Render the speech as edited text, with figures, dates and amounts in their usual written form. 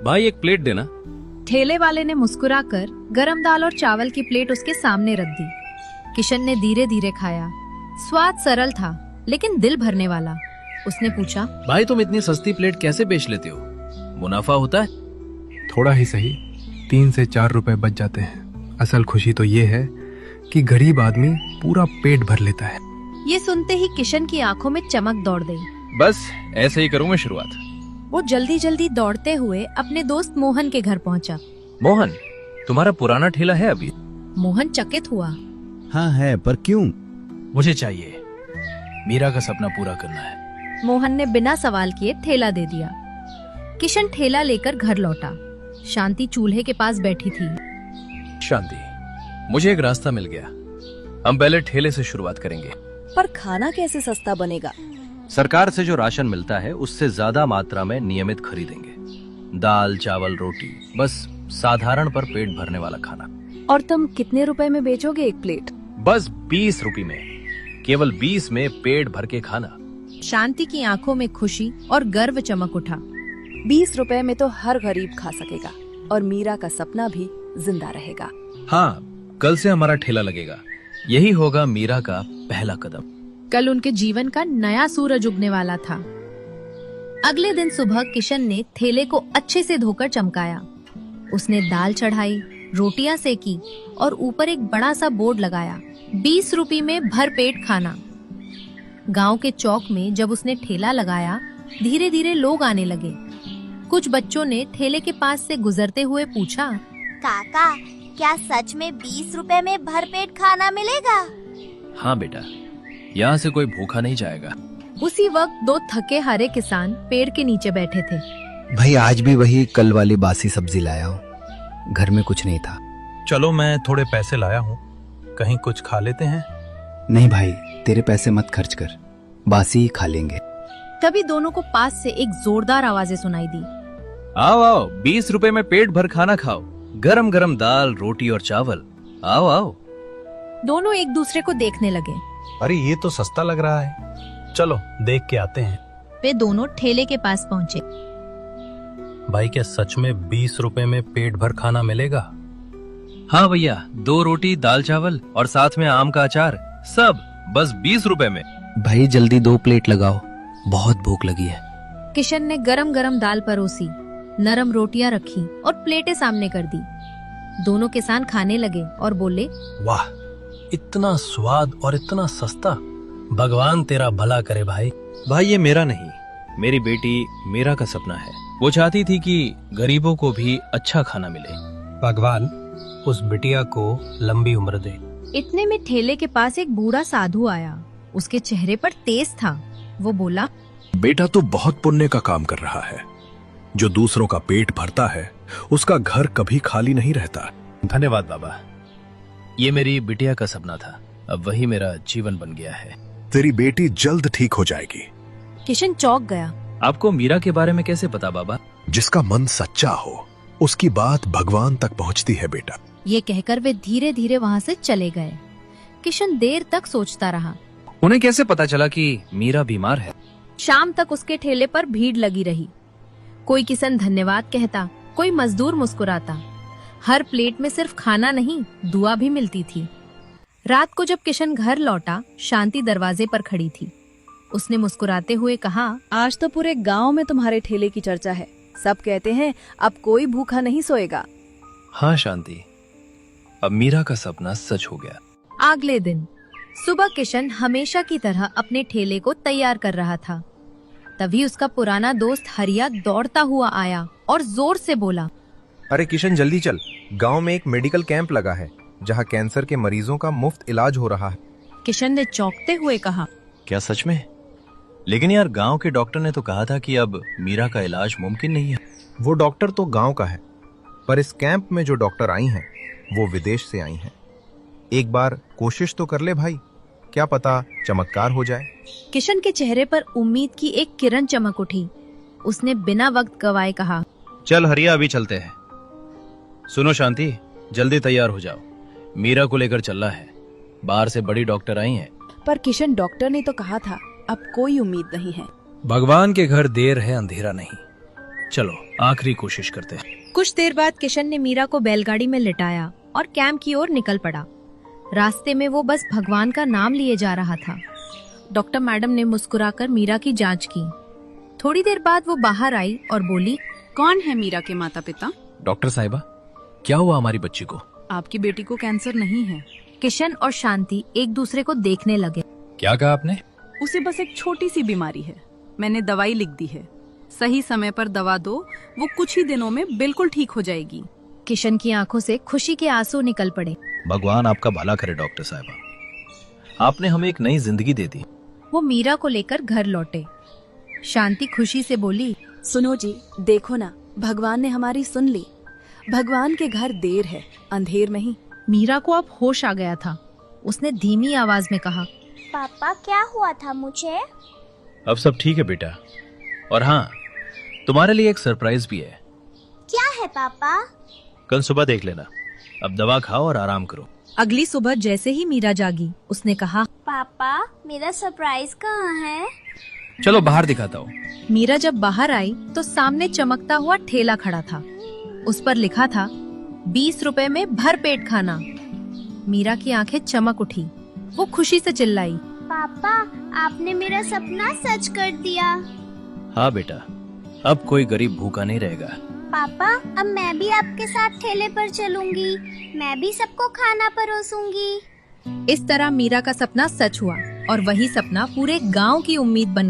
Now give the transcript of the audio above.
भाई एक प्लेट देना। ठेले वाले ने मुस्कुराकर गरम दाल और चावल की प्लेट उसके सामने रख दी। किशन ने धीरे धीरे खाया। स्वाद सरल था लेकिन दिल भरने वाला। उसने पूछा, भाई तुम इतनी सस्ती प्लेट कैसे बेच लेते हो? मुनाफा होता है? थोड़ा ही सही, 3 से 4 रुपए बच जाते हैं। असल खुशी तो ये है कि गरीब आदमी पूरा पेट भर लेता है। ये सुनते ही किशन की आंखों में चमक दौड़ गई। बस ऐसे ही करूँ मैं शुरुआत। वो जल्दी जल्दी दौड़ते हुए अपने दोस्त मोहन के घर पहुंचा। मोहन, तुम्हारा पुराना ठेला है अभी? मोहन चकित हुआ। हाँ है, पर क्यों? मुझे चाहिए, मीरा का सपना पूरा करना है। मोहन ने बिना सवाल किए ठेला दे दिया। किशन ठेला लेकर घर लौटा। शांति चूल्हे के पास बैठी थी। शांति, मुझे एक रास्ता मिल गया। हम पहले ठेले से शुरुआत करेंगे। पर खाना कैसे सस्ता बनेगा? सरकार से जो राशन मिलता है उससे ज्यादा मात्रा में नियमित खरीदेंगे। दाल, चावल, रोटी, बस साधारण पर पेट भरने वाला खाना। और तुम कितने रुपए में बेचोगे एक प्लेट? बस 20 रुपए में, केवल 20 में पेट भर के खाना। शांति की आंखों में खुशी और गर्व चमक उठा। 20 रुपए में तो हर गरीब खा सकेगा और मीरा का सपना भी जिंदा रहेगा। हाँ, कल से हमारा ठेला लगेगा। यही होगा मीरा का पहला कदम। कल उनके जीवन का नया सूरज उगने वाला था। अगले दिन सुबह किशन ने ठेले को अच्छे से धोकर चमकाया। उसने दाल चढ़ाई, रोटियां सेकी और ऊपर एक बड़ा सा बोर्ड लगाया, 20 रुपए में भरपेट खाना। गांव के चौक में जब उसने ठेला लगाया, धीरे धीरे लोग आने लगे। कुछ बच्चों ने ठेले के पास से गुजरते हुए पूछा, काका, क्या सच में 20 रुपए में भरपेट खाना मिलेगा? हाँ बेटा, यहाँ से कोई भूखा नहीं जाएगा। उसी वक्त 2 थके हारे किसान पेड़ के नीचे बैठे थे। भाई आज भी वही कल वाली बासी सब्जी लाया हूँ, घर में कुछ नहीं था। चलो मैं थोड़े पैसे लाया हूँ, कहीं कुछ खा लेते हैं। नहीं भाई, तेरे पैसे मत खर्च कर, बासी ही खा लेंगे। तभी दोनों को पास से एक जोरदार आवाजें सुनाई दी। आओ आओ, 20 रुपए में पेट भर खाना खाओ। गरम गरम दाल, रोटी और चावल। आओ आओ। दोनों एक दूसरे को देखने लगे। अरे ये तो सस्ता लग रहा है, चलो देख के आते हैं। वे दोनों ठेले के पास पहुंचे। भाई क्या सच में 20 रुपए में पेट भर खाना मिलेगा? हाँ भैया, 2 रोटी, दाल चावल और साथ में आम का अचार, सब बस 20 रुपए में। भाई जल्दी 2 प्लेट लगाओ, बहुत भूख लगी है। किशन ने गरम गरम दाल परोसी, नरम रोटियां रखी और प्लेटें सामने कर दी। दोनों किसान खाने लगे और बोले, वाह, इतना स्वाद और इतना सस्ता। भगवान तेरा भला करे भाई। भाई ये मेरा नहीं, मेरी बेटी मीरा का सपना है। वो चाहती थी कि गरीबों को भी अच्छा खाना मिले। भगवान उस बिटिया को लंबी उम्र दे। इतने में ठेले के पास एक बूढ़ा साधु आया। उसके चेहरे पर तेज था। वो बोला, बेटा तो बहुत पुण्य का काम कर रहा है। जो दूसरों का पेट भरता है उसका घर कभी खाली नहीं रहता। धन्यवाद बाबा, ये मेरी बिटिया का सपना था, अब वही मेरा जीवन बन गया है। तेरी बेटी जल्द ठीक हो जाएगी। किशन चौंक गया। आपको मीरा के बारे में कैसे पता बाबा? जिसका मन सच्चा हो उसकी बात भगवान तक पहुंचती है बेटा। ये कहकर वे धीरे धीरे वहाँ से चले गए। किशन देर तक सोचता रहा। उन्हें कैसे पता चला कि मीरा बीमार है? शाम तक उसके ठेले पर भीड़ लगी रही। कोई किसान धन्यवाद कहता, कोई मजदूर मुस्कुराता। हर प्लेट में सिर्फ खाना नहीं, दुआ भी मिलती थी। रात को जब किशन घर लौटा, शांति दरवाजे पर खड़ी थी। उसने मुस्कुराते हुए कहा, आज तो पूरे गांव में तुम्हारे ठेले की चर्चा है। सब कहते हैं अब कोई भूखा नहीं सोएगा। हाँ शांति, अब मीरा का सपना सच हो गया। अगले दिन सुबह किशन हमेशा की तरह अपने ठेले को तैयार कर रहा था। तभी उसका पुराना दोस्त हरिया दौड़ता हुआ आया और जोर से बोला, अरे किशन जल्दी चल, गांव में एक मेडिकल कैंप लगा है जहां कैंसर के मरीजों का मुफ्त इलाज हो रहा है। किशन ने चौंकते हुए कहा, क्या सच में? लेकिन यार गांव के डॉक्टर ने तो कहा था कि अब मीरा का इलाज मुमकिन नहीं है। वो डॉक्टर तो गांव का है, पर इस कैंप में जो डॉक्टर आई हैं वो विदेश से आई हैं। एक बार कोशिश तो कर ले भाई, क्या पता चमत्कार हो जाए। किशन के चेहरे पर उम्मीद की एक किरण चमक उठी। उसने बिना वक्त गवाए कहा, चल हरिया, अभी चलते हैं। सुनो शांति, जल्दी तैयार हो जाओ, मीरा को लेकर चलना है। बाहर से बड़ी डॉक्टर आई हैं। पर किशन, डॉक्टर ने तो कहा था अब कोई उम्मीद नहीं है। भगवान के घर देर है अंधेरा नहीं। चलो आखिरी कोशिश करते हैं। कुछ देर बाद किशन ने मीरा को बैलगाड़ी में लिटाया और कैंप की ओर निकल पड़ा। रास्ते में वो बस भगवान का नाम लिए जा रहा था। डॉक्टर मैडम ने मुस्कुराकर मीरा की जांच की। थोड़ी देर बाद वो बाहर आई और बोली, कौन है मीरा के माता पिता? डॉक्टर साहिबा, क्या हुआ हमारी बच्ची को? आपकी बेटी को कैंसर नहीं है। किशन और शांति एक दूसरे को देखने लगे। क्या कहा आपने? उसे बस एक छोटी सी बीमारी है। मैंने दवाई लिख दी है। सही समय पर दवा दो, वो कुछ ही दिनों में बिल्कुल ठीक हो जाएगी। किशन की आंखों से खुशी के आंसू निकल पड़े। भगवान आपका भला करे डॉक्टर साहिबा, आपने हमें एक नई जिंदगी दे दी। वो मीरा को लेकर घर लौटे। शांति खुशी से बोली, सुनो जी, देखो ना, भगवान ने हमारी सुन ली। भगवान के घर देर है, अंधेर नहीं। मीरा को अब होश आ गया था। उसने धीमी आवाज में कहा, पापा क्या हुआ था मुझे? अब सब ठीक है बेटा, और हाँ, तुम्हारे लिए एक सरप्राइज भी है। क्या है पापा? कल सुबह देख लेना। अब दवा खाओ और आराम करो। अगली सुबह जैसे ही मीरा जागी, उसने कहा, पापा मेरा सरप्राइज कहाँ है? चलो बाहर दिखाता हूँ। मीरा जब बाहर आई तो सामने चमकता हुआ ठेला खड़ा था। उस पर लिखा था 20 रुपए में भर पेट खाना। मीरा की आंखें चमक उठी। वो खुशी से चिल्लाई, पापा आपने मेरा सपना सच कर दिया। हाँ बेटा, अब कोई गरीब भूखा नहीं रहेगा। पापा अब मैं भी आपके साथ ठेले पर चलूंगी। मैं भी सबको खाना परोसूंगी। इस तरह मीरा का सपना सच हुआ और वही सपना पूरे गांव की उम्मीद बन